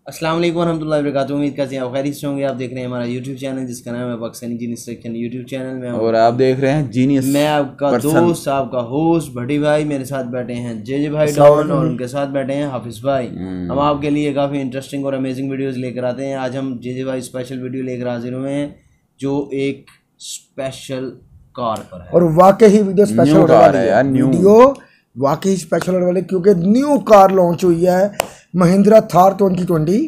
अस्सलाम वालेकुम वरहमतुल्लाहि वबरकातुहू। उम्मीद करते हैं आप खैरियत से होंगे। आप देख रहे हैं हमारा यूट्यूब चैनल जिसका नाम है Pakistani genius section YouTube channel में, और आप देख रहे हैं जीनियस। मैं आपका दोस्त, आपका होस्ट भट्टी भाई। मेरे साथ बैठे हैं जे भाई डॉन और उनके साथ बैठे हैं हाफिज भाई। हम आपके लिए काफ़ी इंटरेस्टिंग और अमेजिंग वीडियोस लेकर आते हैं। आज हम जे भाई स्पेशल वीडियो लेकर हाजिर हुए हैं जो एक स्पेशल कार पर है, और वाकई वीडियो स्पेशल होने वाली है। वीडियो वाकई स्पेशल होने वाली क्योंकि न्यू कार लॉन्च हुई है, Mahindra Thar 2020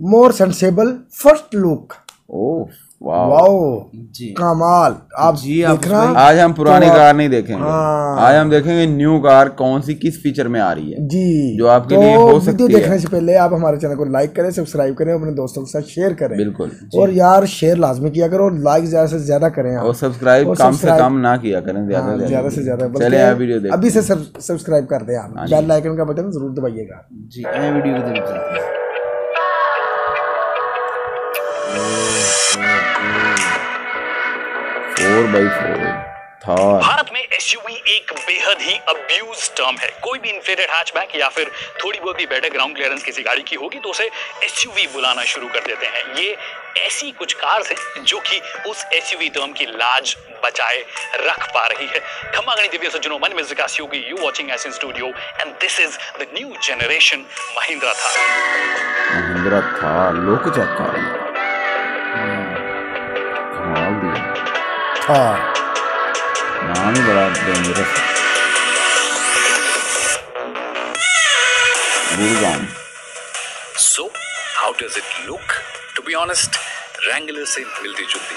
more sensible first look. Oh wow wow ji, कमाल। आप जी देखना, आज हम पुरानी कार नहीं देखेंगे। आज हम देखेंगे न्यू कार कौन सी किस फीचर में आ रही है जी, जो आपके लिए हो सकती है। वीडियो देखने से पहले आप हमारे चैनल को लाइक करें, सब्सक्राइब करें, अपने दोस्तों के साथ शेयर करें। बिल्कुल। और यार शेयर लाजमी किया करो, लाइक ज्यादा से ज्यादा करें और सब्सक्राइब कम से कम ना किया करें, ज्यादा से ज्यादा। चले यार वीडियो देखते हैं। अभी से सब्सक्राइब कर दें, आप बेल आइकन का बटन जरूर दबाइएगा जी। आए वीडियो की तरफ चलते हैं। 4x4 थार। भारत में एसयूवी एक बेहद ही अब्यूज टर्म है। कोई भी इन्फ्लेटेड हैचबैक या फिर थोड़ी बहुत भी बेटर ग्राउंड क्लियरेंस किसी गाड़ी की होगी तो उसे एसयूवी बुलाना शुरू कर देते हैं। ये ऐसी कुछ कार्स हैं जो कि उस एसयूवी टर्म की लाज बचाए रख पा रही है। खम्मागणी दिव्य सज्जनों, मन में Vikas Yogi, you watching us in studio and this is the new generation Mahindra Thar. Mahindra Thar लोक चक्का थार नाम ही बड़ा dangerous. Gurgaon. So, how does it look? To be honest, Wrangler से मिलती जुलती,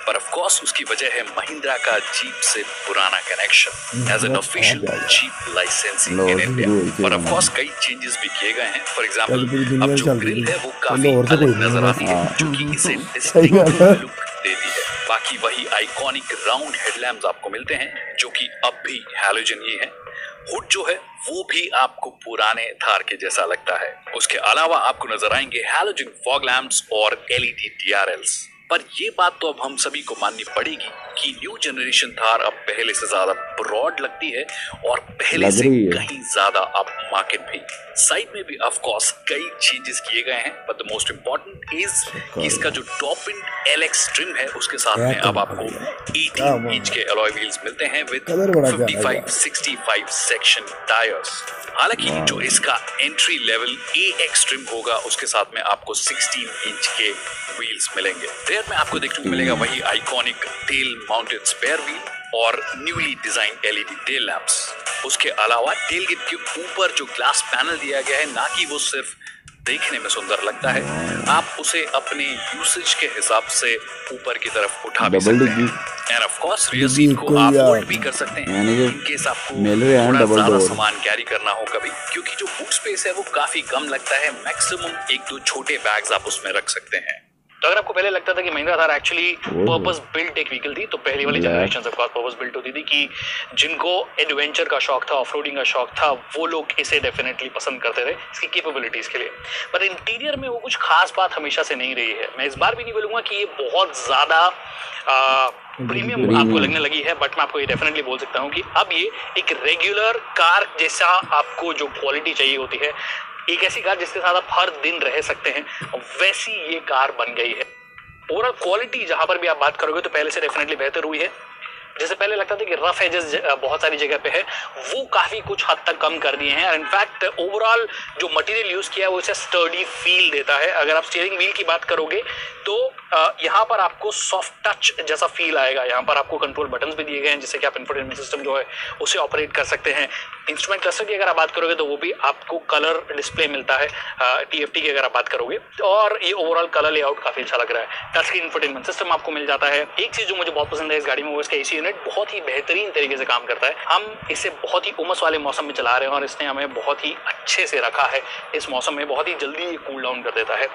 पर ऑफ कोर्स उसकी वजह है महिंद्रा का जीप से पुराना connection as an official Jeep licensing in India. पर ऑफ कोर्स कई चेंजेस भी किए गए हैं। फॉर एग्जांपल अब जो ग्रिल है वो काफी अलग नजर आती है जो कि इसे डिस्टिंक्ट लुक देती है। बाकी वही आइकॉनिक राउंड हेडलैम्प्स आपको मिलते हैं जो कि अब भी हैलोजन ही है। हुड जो है वो भी आपको पुराने थार के जैसा लगता है। उसके अलावा आपको नजर आएंगे हैलोजन फॉग लैंप्स और एलईडी डीआरएल्स। पर ये बात तो अब हम सभी को माननी पड़ेगी कि न्यू जनरेशन थार अब पहले से ज्यादा ब्रॉड लगती है और पहले से कहीं ज्यादा अप मार्केट भी। साइड में भी ऑफ कोर्स कई चेंजेस किए गए हैं, but the most important is कि इसका जो टॉप एंड एलएक्स ट्रिम है उसके साथ में अब आपको 18 इंच के अलॉय व्हील्स मिलते हैं विद 55-65 सेक्शन टायर्स। हालांकि जो इसका एंट्री लेवल AX ट्रिम होगा उसके साथ में आपको 16 इंच के व्हील्स मिलेंगे। रेयर में आपको देखने को मिलेगा वही iconic tail mounted spare wheel और newly design LED tail lamps. उसके अलावा टेल गेट के ऊपर जो ग्लास पैनल दिया गया है, ना कि वो सिर्फ देखने में सुंदर लगता है, आप उसे अपने यूसेज के हिसाब से ऊपर की तरफ उठा भी सकते हैं। End of course rear seat को आप फोल्ड भी कर सकते हैं इन केस आपको थोड़ा ज्यादा सामान कैरी करना हो कभी, क्योंकि जो बूट स्पेस है वो काफी कम लगता है। मैक्सिमम 1-2 छोटे बैग्स आप उसमें रख सकते हैं। तो अगर आपको पहले लगता था कि Mahindra Thar actually purpose built एक व्हीकल थी, तो पहली वाली generation of course purpose built होती थी कि जिनको एडवेंचर का शौक था, ऑफरोडिंग का शौक था, वो लोग इसे डेफिनेटली पसंद करते थे इसकी कैपेबिलिटीज के लिए। पर इंटीरियर में वो कुछ खास बात हमेशा से नहीं रही है। मैं इस बार भी नहीं बोलूंगा कि ये बहुत ज्यादा प्रीमियम आपको लगने लगी है, बट मैं आपको ये डेफिनेटली बोल सकता हूँ कि अब ये एक रेगुलर कार जैसा आपको जो क्वालिटी चाहिए होती है, एक ऐसी कार जिसके साथ आप हर दिन रह सकते हैं, वैसी ये कार बन गई है। ओवरऑल क्वालिटी जहां पर भी आप बात करोगे तो पहले से डेफिनेटली बेहतर हुई है। जैसे पहले लगता था कि रफ एजेस बहुत सारी जगह पे है, वो काफी कुछ हद तक कम कर दिए हैं। इनफैक्ट ओवरऑल जो मटेरियल यूज किया है वो इसे स्टर्डी फील देता है। अगर आप स्टीयरिंग व्हील की बात करोगे तो यहाँ पर आपको सॉफ्ट टच जैसा फील आएगा। यहाँ पर आपको कंट्रोल बटन्स भी दिए गए हैं जिससे कि आप इंफोटेनमेंट सिस्टम जो है उसे ऑपरेट कर सकते हैं। इंस्ट्रूमेंट क्लस्टर की अगर आप बात करोगे तो वो भी आपको कलर डिस्प्ले मिलता है TFT की अगर आप बात करोगे, और ये ओवरऑल कलर लेआउट काफी अच्छा लग रहा है। टच स्क्रीन इंफोटेनमेंट सिस्टम आपको मिल जाता है। एक चीज जो मुझे बहुत पसंद है इस गाड़ी में वो इसका AC यूनिट बहुत ही बेहतरीन तरीके से काम करता है। हम इसे बहुत ही उमस वाले मौसम में चला रहे हैं और इसने हमें बहुत ही अच्छे से रखा है। इस मौसम में बहुत ही जल्दी कूल डाउन कर देता है।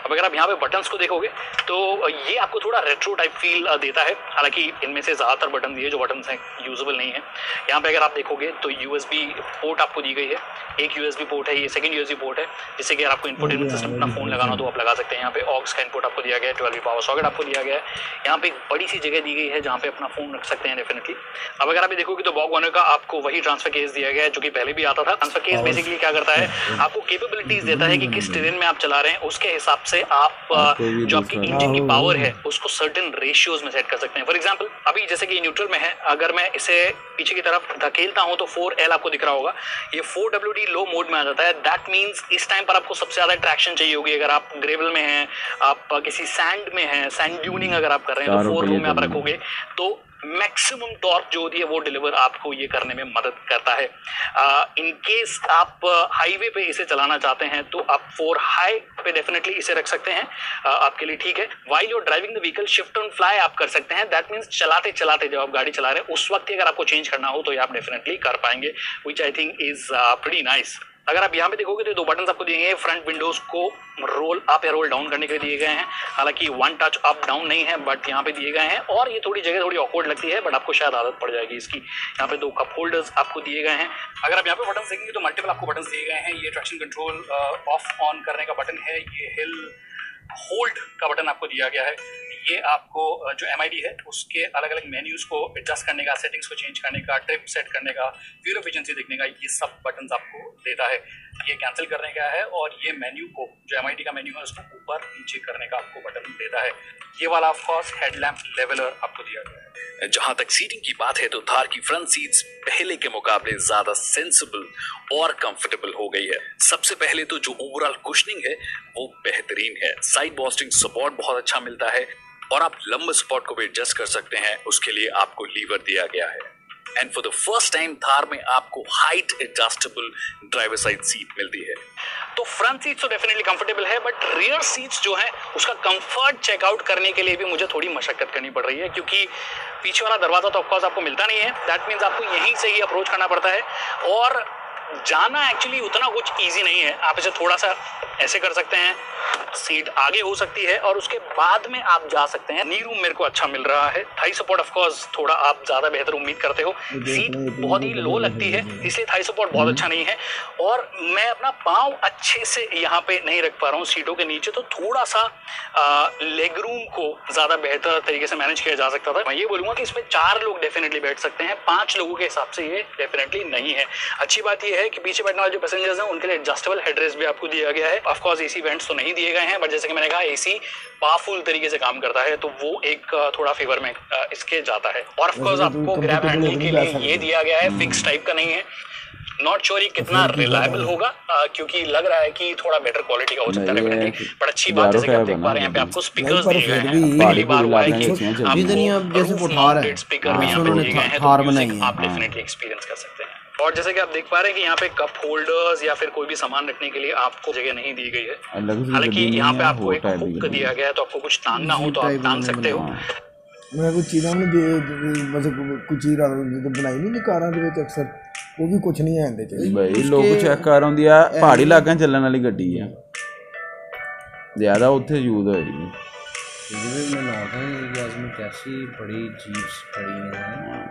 अब अगर आप यहाँ पे बटन्स को देखोगे तो ये आपको थोड़ा रेट्रो टाइप फील देता है, हालांकि इनमें से ज़्यादातर बटन ये जो बटन्स हैं यूजेबल नहीं है। यहाँ पे अगर आप देखोगे तो USB पोर्ट आपको दी गई है, एक USB पोर्ट है, ये सेकंड USB पोर्ट है, जिससे कि अगर आपको इंपोर्टेंट सिस्टम अपना फोन लगाना हो तो आप लगा सकते हैं। यहाँ पे ऑक्स का इनपुट आपको दिया गया है, 12V पावर सॉकेट आपको दिया गया है। यहाँ पे एक बड़ी सी जगह दी गई है जहाँ पे अपना फोन रख सकते हैं डेफिनेटली। अब अगर आप देखोगे तो बॉग 1 का आपको वही ट्रांसफर केस दिया गया है जो कि पहले भी आता था। ट्रांसफर केस बेसिकली क्या करता है, आपको कैपेबिलिटीज देता है कि किस टेरेन में आप चला रहे हैं उसके हिसाब से आप जो आपकी इंजन की पावर है उसको सर्टेन रेशियोज में सेट कर सकते हैं। फॉर एग्जांपल अभी जैसे कि न्यूट्रल में है, अगर मैं इसे पीछे की तरफ धकेलता हूं तो 4L आपको दिख रहा होगा, ये 4WD लो मोड में आ जाता है। दैट मींस इस टाइम पर आपको सबसे ज्यादा ट्रैक्शन चाहिए होगी। अगर आप ग्रेवल में हैं, आप किसी सैंड में हैं, सैंड ड्यूनिंग अगर आप कर रहे हैं तो 4 लो में आप रखोगे तो मैक्सिमम टॉर्क जो होती है वो डिलीवर आपको ये करने में मदद करता है। इन केस आप हाईवे पे इसे चलाना चाहते हैं तो आप 4 हाई पे डेफिनेटली इसे रख सकते हैं, आपके लिए ठीक है। While you are driving the vehicle shift on fly आप कर सकते हैं। दैट मींस चलाते चलाते जब आप गाड़ी चला रहे हैं उस वक्त अगर आपको चेंज करना हो तो ये आप डेफिनेटली कर पाएंगे, which I think is pretty nice. अगर आप यहाँ पे देखोगे तो 2 बटन आपको दिए गए, फ्रंट विंडोज को रोल अप या रोल डाउन करने के लिए दिए गए हैं। हालांकि 1 टच अप डाउन नहीं है बट यहाँ पे दिए गए हैं, और ये थोड़ी जगह थोड़ी ऑकवर्ड लगती है बट आपको शायद आदत पड़ जाएगी इसकी। यहाँ पे 2 कप होल्डर्स आपको दिए गए हैं। अगर आप यहाँ पे बटन देखेंगे तो मल्टीपल आपको बटन दिए गए हैं। ये ट्रैक्शन कंट्रोल ऑफ ऑन करने का बटन है, ये हिल होल्ड का बटन आपको दिया गया है। ये आपको जो MID है उसके अलग अलग मेन्यूज को एडजस्ट करने का, सेटिंग्स को चेंज करने का, ट्रिप सेट करने का, फ्यूल एफिशिएंसी देखने का, ये सब बटन्स आपको देता है। ये कैंसिल करने का है, और ये मेन्यू को जो MID का मेन्यू है उसको ऊपर नीचे करने का आपको बटन देता है। ये वाला ऑफ कोर्स हेडलैम्प लेवलर आपको दिया गया है। जहां तक सीटिंग की बात है तो थार की फ्रंट सीट्स पहले के मुकाबले ज्यादा सेंसिबल और कंफर्टेबल हो गई है। सबसे पहले तो जो ओवरऑल कुशनिंग है वो बेहतरीन है, साइड बॉस्टिंग सपोर्ट बहुत अच्छा मिलता है, और आप लंबे स्पॉट को भी एडजस्ट कर सकते हैं, उसके लिए आपको लीवर दिया गया है। And for the first time Thar में आपको height adjustable driver side seat मिलती है। तो फ्रंट सीट तो डेफिनेटली कंफर्टेबल है, बट रियर सीट्स जो है उसका कंफर्ट चेकआउट करने के लिए भी मुझे थोड़ी मशक्कत करनी पड़ रही है, क्योंकि पीछे वाला दरवाजा तो ऑफकोर्स आपको मिलता नहीं है। दैट मीन्स आपको यहीं से ही अप्रोच करना पड़ता है, और जाना एक्चुअली उतना कुछ इजी नहीं है। आप इसे थोड़ा सा ऐसे कर सकते हैं, सीट आगे हो सकती है और उसके बाद में आप जा सकते हैं। नी रूम मेरे को अच्छा मिल रहा है, थाई सपोर्ट ऑफ कोर्स थोड़ा आप ज्यादा बेहतर उम्मीद करते हो। सीट बहुत ही लो लगती है इसलिए थाई सपोर्ट बहुत अच्छा नहीं है, और मैं अपना पाँव अच्छे से यहाँ पे नहीं रख पा रहा हूँ सीटों के नीचे, तो थोड़ा सा लेग रूम को ज्यादा बेहतर तरीके से मैनेज किया जा सकता था। मैं ये बोलूंगा कि इसमें 4 लोग डेफिनेटली बैठ सकते हैं, 5 लोगों के हिसाब से ये डेफिनेटली नहीं है। अच्छी बात ये है कि पीछे बैठने वाले जो पैसेंजर्स हैं उनके लिए एडजस्टेबल हेडरेस्ट भी आपको दिया गया है। ऑफ कोर्स एसी वेंट्स तो नहीं दिए गए हैं, बट जैसे कि मैंने कहा एसी पावरफुल तरीके से काम करता है, तो वो एक थोड़ा फेवर में इसके जाता है। और ऑफ कोर्स आपको ग्रैब हैंडल के लिए ये दिया गया है, फिक्स टाइप का नहीं है। नॉट श्योर कितना रिलायबल होगा, क्योंकि लग रहा है कि थोड़ा बेटर क्वालिटी का हो सकता है, बट अच्छी बात जैसे कि आप देख पा रहे हैं यहाँ पे आपको स्पीकर्स दिए गए हैं। पहली बार हुआ है कि आपको स्पीकर भी यहाँ पे दिए गए हैं, तो आप डेफिनेटली एक्सपीरियंस कर सकते हैं। और जैसे कि आप देख पा रहे हैं कि यहाँ पे कप होल्डर्स या फिर कोई भी सामान रखने के लिए आपको जगह नहीं दी गई है। हालांकि यहाँ पे आपको एक हुक दिया गया है, तो आपको कुछ टांगना हो तो आप टांग सकते हो। मैं कुछ चीज़ां मतलब कुछ चीज़ बनाई नहीं कारां दे विच अक्सर, वो भी कुछ नहीं है ਇਹਦੇ ਚ भाई लोग चेक कर आउंदी आ, पहाड़ी इलाके ਚੱਲਣ ਵਾਲੀ ਗੱਡੀ ਆ, ਜ਼ਿਆਦਾ ਉੱਥੇ ਯੂਜ਼ ਹੋ ਰਹੀ है। में नाम है में कैसी बड़ी जीप्स खड़ी हैं।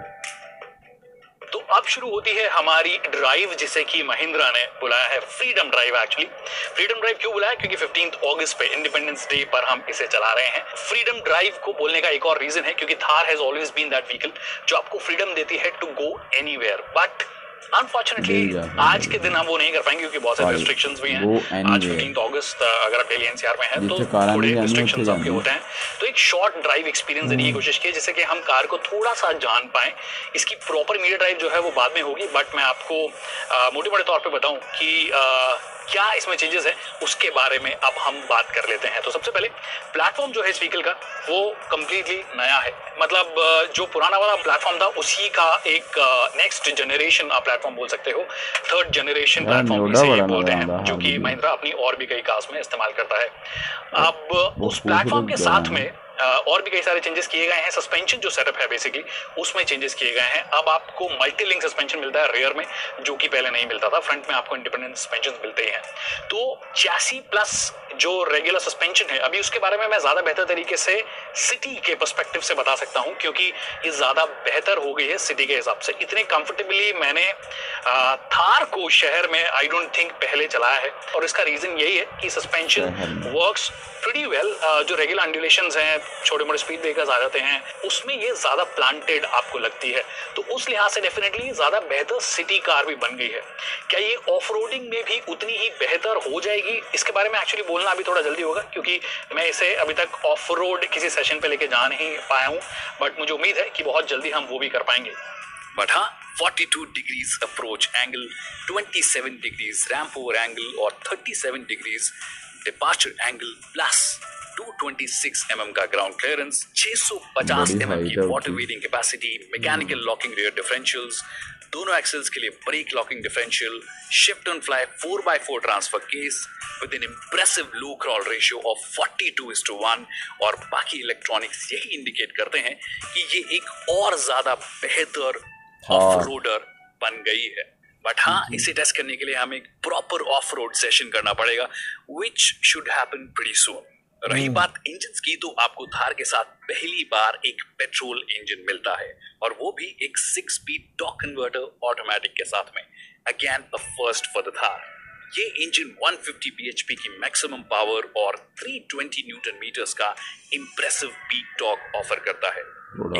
तो अब शुरू होती है हमारी ड्राइव, जिसे कि महिंद्रा ने बुलाया है freedom drive. Actually freedom drive क्यों बुलाया, क्योंकि 15 अगस्त पे इंडिपेंडेंस डे पर हम इसे चला रहे हैं। फ्रीडम ड्राइव को बोलने का एक और रीजन है क्योंकि Thar has always been that vehicle जो आपको फ्रीडम देती है to go anywhere, but unfortunately आज के दिन हम वो नहीं कर पाएंगे क्योंकि बहुत सारे रिस्ट्रिक्शंस भी हैं। आज 15 अगस्त अगर आप दिल्ली NCR में हैं तो थोड़े रिस्ट्रिक्शंस आपके होते हैं। तो एक शॉर्ट ड्राइव एक्सपीरियंस देने की कोशिश की जिससे कि हम कार को थोड़ा सा जान पाएं। इसकी प्रॉपर मीडिया ड्राइव जो है वो बाद में होगी, बट मैं आपको मोटे मोटे तौर पे बताऊं कि क्या इसमें चेंजेस है उसके बारे में अब हम बात कर लेते हैं। तो सबसे पहले प्लेटफॉर्म जो है इस व्हीकल का वो कम्प्लीटली नया है, मतलब जो पुराना वाला प्लेटफॉर्म था उसी का एक नेक्स्ट जनरेशन आप प्लेटफॉर्म बोल सकते हो, 3rd जनरेशन प्लेटफॉर्म इसे बोलते हैं, जो कि महिंद्रा अपनी और भी कई कार्स में इस्तेमाल करता है। अब उस प्लेटफॉर्म के साथ में और भी कई सारे चेंजेस किए गए हैं। सस्पेंशन जो सेटअप है बेसिकली उसमें चेंजेस किए गए हैं। अब आपको मल्टी लिंक सस्पेंशन मिलता है रेयर में, जो कि पहले नहीं मिलता था। फ्रंट में आपको इंडिपेंडेंट सस्पेंशन मिलते ही हैं। तो चैसी प्लस जो रेगुलर सस्पेंशन है, अभी उसके बारे में मैं ज्यादा बेहतर तरीके से सिटी के पर्सपेक्टिव से बता सकता हूं, क्योंकि ये ज्यादा बेहतर हो गई है सिटी के हिसाब से। इतने कंफर्टेबली मैंने थार को शहर में आई डोंट थिंक पहले चलाया है, और इसका रीजन यही है कि सस्पेंशन वर्क्स प्रीटी वेल। जो रेगुलर अंडुलेशंस हैं, छोटे मोटे स्पीड ब्रेकर्स आ जाते हैं, उसमें ये ज्यादा प्लांटेड आपको लगती है। तो उस लिहाज से डेफिनेटली ज्यादा बेहतर सिटी कार भी बन गई है। क्या ये ऑफ रोडिंग में भी उतनी ही बेहतर हो जाएगी, इसके बारे में एक्चुअली बोलना अभी थोड़ा जल्दी होगा, क्योंकि मैं इसे अभी तक ऑफ रोड किसी सेशन पे लेके जा नहीं पाया हूं। बट मुझे उम्मीद है कि बहुत जल्दी हम वो भी कर पाएंगे। बट हाँ, 42 degrees approach angle, 27 degrees ramp over angle और 37 degrees departure angle plus 226 mm का ग्राउंड क्लियरेंस, 650 mm की water wheeling capacity, mechanical locking rear differentials, दोनों एक्सेल्स के लिए brake locking differential, shift on fly 4x4 transfer case with an impressive low crawl ratio of 42:1। और बाकी electronics यही indicate करते हैं कि ये एक और ज्यादा बेहतर ऑफ रोडर बन गई है। बट हाँ, इसे टेस्ट करने के लिए हमें एक प्रॉपर ऑफ रोड सेशन करना पड़ेगा, विच शुड हैपन प्रीटी सून। रही बात इंजन की, तो आपको थार के साथ पहली बार एक पेट्रोल इंजन मिलता है, और वो भी एक 6 स्पीड टॉर्क कन्वर्टर ऑटोमेटिक के साथ में। Again a first for the Thar. ये इंजन 150 bhp की मैक्सिमम पावर और 320 न्यूटन मीटर्स का इंप्रेसिव पीक टॉर्क ऑफर करता है।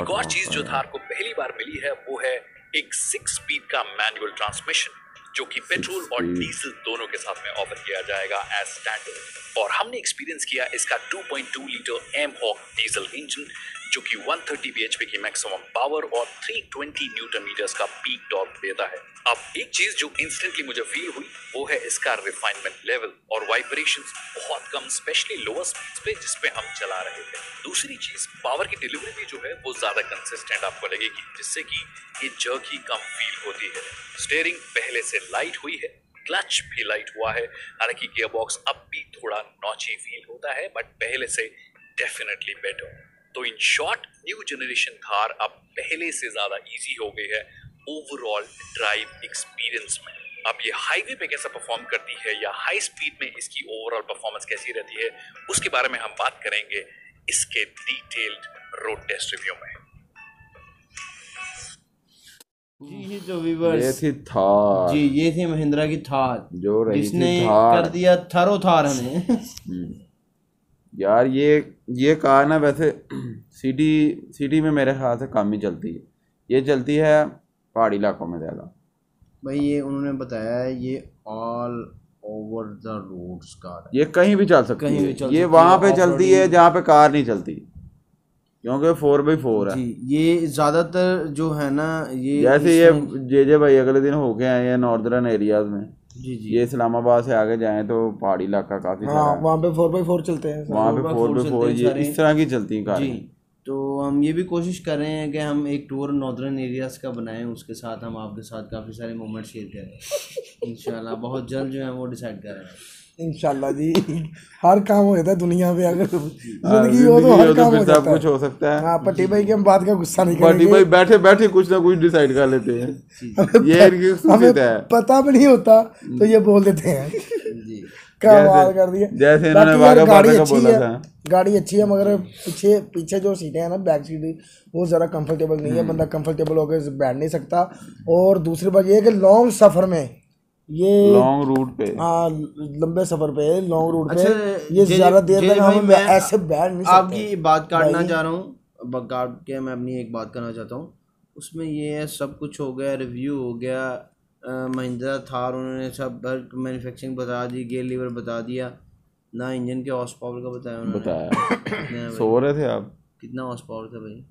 एक और चीज जो थार को पहली बार मिली है वो है एक 6 स्पीड का मैनुअल ट्रांसमिशन, जो कि पेट्रोल और डीजल दोनों के साथ में ऑफर किया जाएगा एज स्टैंडर्ड। और हमने एक्सपीरियंस किया इसका 2.2 लीटर एम-हॉक डीजल इंजन, जो कि 130 bhp की मैक्सिमम पावर और 320 न्यूटन मीटर्स का पीक टॉर्क देता है। अब एक चीज जो इंस्टेंटली मुझे फील हुई वो है इसका रिफाइनमेंट लेवल और वाइब्रेशंस बहुत कम, स्पेशली लोअर स्पीड्स पे जिस पे हम चला रहे थे। दूसरी चीज, पावर की डिलीवरी भी जो है वो ज्यादा कंसिस्टेंट आपको लगेगी, जिससे कि ये जर्की कम फील होती है। स्टीयरिंग पहले से लाइट हुई है, क्लच भी लाइट हुआ है, हालांकि गियरबॉक्स अब भी थोड़ा नॉची फील होता है, बट पहले से डेफिनेटली बेटर। तो in short, new generation Thar अब पहले से ज्यादा इजी हो गई है ओवरऑल ड्राइव एक्सपीरियंस में। अब ये हाईवे पे कैसा परफॉर्म करती है या हाई स्पीड में इसकी ओवरऑल परफॉर्मेंस कैसी रहती है, उसके बारे में हम बात करेंगे इसके डिटेल्ड रोड टेस्ट रिव्यू में। जी जो व्यूअर्स, ये थी थार जी, ये थी महिंद्रा की थार, जो रही जिसने थी थार। कर दिया थरो थार हमें। यार ये कार ना वैसे सिटी में मेरे ख्याल से कम ही चलती है, ये चलती है पहाड़ी इलाकों में ज़्यादा। भाई ये उन्होंने बताया है ये all over the roads car है, ये कहीं भी चल सकती कहीं है, भी चल ये सकती वहाँ है, पे चलती है जहाँ पे कार नहीं चलती, क्योंकि 4x4 है। जी। ये ज़्यादातर जो है ना, ये जैसे ये जे भाई अगले दिन होके आए हैं नॉर्दर्न एरियाज में। जी जी, ये इस्लामाबाद से आगे जाएं तो पहाड़ी इलाका काफी सारा है, वहाँ पे 4x4 चलते हैं। वहाँ पे 4x4 ये इस तरह की चलती हैं जी। कारें। तो हम ये भी कोशिश कर रहे हैं कि हम एक टूर नॉर्दर्न एरियाज का बनाएं, उसके साथ हम आपके साथ काफ़ी सारे मोमेंट शेयर करें इंशाल्लाह। बहुत जल्द जो है वो डिसाइड कर रहे हैं इंशाल्लाह जी। हर काम हो जाता है दुनिया में, अगर जिंदगी हो तो हर काम हो सब जाता कुछ है। हो सकता है। हाँ, पट्टी भाई की हम बात का गुस्सा नहीं पट्टी करेंगे। भाई बैठे बैठे कुछ ना कुछ डिसाइड कर लेते हैं, ये इनकी हमें खुशी है। पता भी नहीं होता तो ये बोल देते हैं। जी। क्या बात कर दिया। जैसे इन्होंने बाकी यार वाघा गाड़ी बॉर्डर का अच्छी बोला है, था। गाड़ी अच्छी है, मगर पीछे जो सीटें हैं ना, बैक सीट, वो ज़रा कंफर्टेबल नहीं है। बंदा कंफर्टेबल होकर बैठ नहीं सकता। और दूसरी बात ये है कि लॉन्ग सफ़र में, ये लॉन्ग रूट पे, हाँ लंबे सफ़र पे, लॉन्ग रूट पे अच्छा, ये ज़्यादा देर तक भाई हम मैं ऐसे बैठ नहीं सकते। आपकी बात काटना चाह रहा हूँ, काट के मैं अपनी एक बात करना चाहता हूँ। उसमें ये है, सब कुछ हो गया, रिव्यू हो गया, महिंद्रा थार उन्होंने सब मैन्युफैक्चरिंग बता दी, गियर लीवर बता दिया, ना इंजन के हॉर्स पावर का बताया उन्होंने। बताया सो रहे थे आप, कितना हॉर्स पावर था भाई?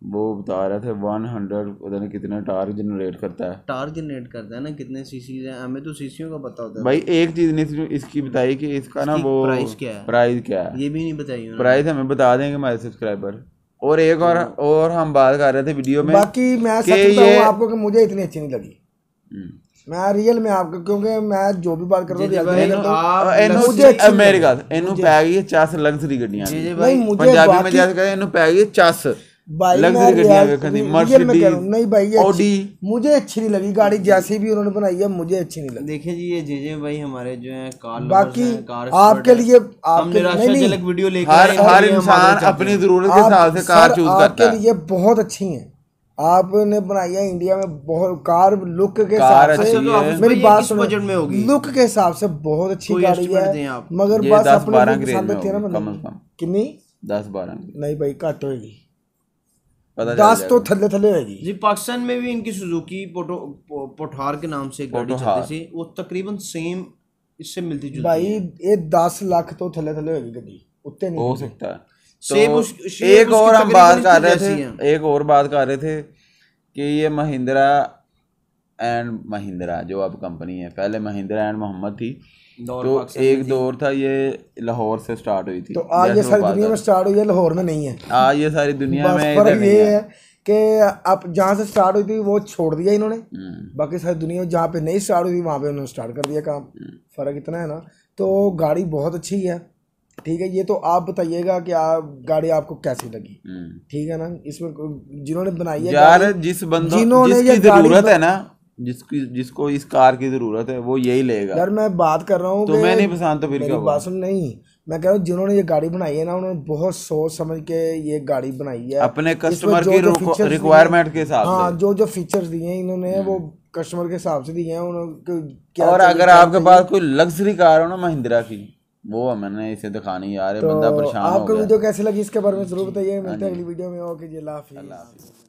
वो बता रहे थे 100 पता नहीं कितना टार्क जनरेट करता है। टार्क जनरेट करता है ना, कितने सीसी है, हमें तो सीसीयों का पता होता है भाई। एक चीज नहीं इसकी बताई कि इसका ना वो प्राइस क्या है, प्राइस क्या है, ये भी नहीं बताई उन्होंने। प्राइस हमें बता देंगे हमारे सब्सक्राइबर। और एक और हम बात कर रहे थे वीडियो में, बाकी मैं सच बताऊं आपको कि मुझे इतनी अच्छी नहीं लगी। मैं रियल में आपको, क्योंकि मैं जो भी बात कर रहा हूँ मेरी गल ਇਹਨੂੰ ਪੈ ਗਈ ਚਸ ਲਗਜ਼ਰੀ ਗੱਡੀਆਂ ਦੀ। नहीं मुझे ਪੰਜਾਬੀ में जैसे कहते ਇਹਨੂੰ ਪੈ ਗਈ ਚਸ भाई लग्जरी ਗੱਡੀਆਂ ਵੇਖਣ ਦੀ। मर्सिडीज, नहीं भाई ये ऑडी मुझे अच्छी नहीं लगी गाड़ी, जैसी भी उन्होंने बनाई है मुझे अच्छी नहीं लगी। देखिए जी, ये जे भाई हमारे जो है कार बाकी आपके लिए हम निराशाजनक वीडियो लेकर हर इंसान अपनी जरूरत के हिसाब से कार चूज करता है। आपके लिए बहुत अच्छी है, आपने बनाई है इंडिया में बहुत कार लुक के हिसाब से, मेरी बात सुनो, बजट में होगी लुक के हिसाब से बहुत अच्छी गाड़ी है, मगर बस अपने पसंद थी ना कितनी 10-12 नहीं भाई घट होगी, 10 तो थल्ले थल्ले होगी जी। पाकिस्तान में भी इनकी सुजुकी पोठार के नाम से गाड़ी चलती थी, वो तकरीबन सेम इससे मिलती जुलती भाई ये 10 लाख तो थल्ले थल्ले होगी गाड़ी, उतने नहीं हो सकता है। तो एक और हम बात कर रहे थे, एक और बात कर रहे थे कि ये महिंद्रा एंड महिंद्रा जो अब कंपनी है, पहले महिंद्रा एंड मोहम्मद थी, तो एक दौर था ये लाहौर से स्टार्ट हुई थी, तो आज ये सारी दुनिया में स्टार्ट हुई है, लाहौर में नहीं है। आज ये सारी दुनिया में फर्क ये है कि अब जहाँ से स्टार्ट हुई थी वो छोड़ दिया इन्होंने, बाकी सारी दुनिया जहाँ पे नहीं स्टार्ट हुई थी वहाँ पे उन्होंने स्टार्ट कर दिया काम। फर्क इतना है ना, तो गाड़ी बहुत अच्छी है, ठीक है। ये तो आप बताइएगा कि गाड़ी आपको कैसी लगी, ठीक है ना। इसमें जिन्होंने बनाई है यार, जिस बंदों जिसकी जरूरत है ना, जिसको इस कार की जरूरत है वो यही लेगा। यार मैं बात कर रहा हूँ, तो मैं नहीं पसंद तो फिर क्या बात सुन, नहीं मैं कह रहा हूँ जिन्होंने ये गाड़ी बनाई है ना, उन्होंने बहुत सोच समझ के ये गाड़ी बनाई है अपने कस्टमर की रिक्वायरमेंट के हिसाब से। हाँ, जो फीचर्स दिए हैं इन्होंने वो कस्टमर के हिसाब से दिए हैं। और अगर आपके पास कोई लग्जरी कार हो ना महिंद्रा की, वो मैंने इसे दिखानी यार, बंदा परेशान हो गया। आपको वीडियो कैसी लगी इसके बारे में जरूर बताइए। मिलते हैं अगली वीडियो में। ओके जी, अल्लाह हाफिज़।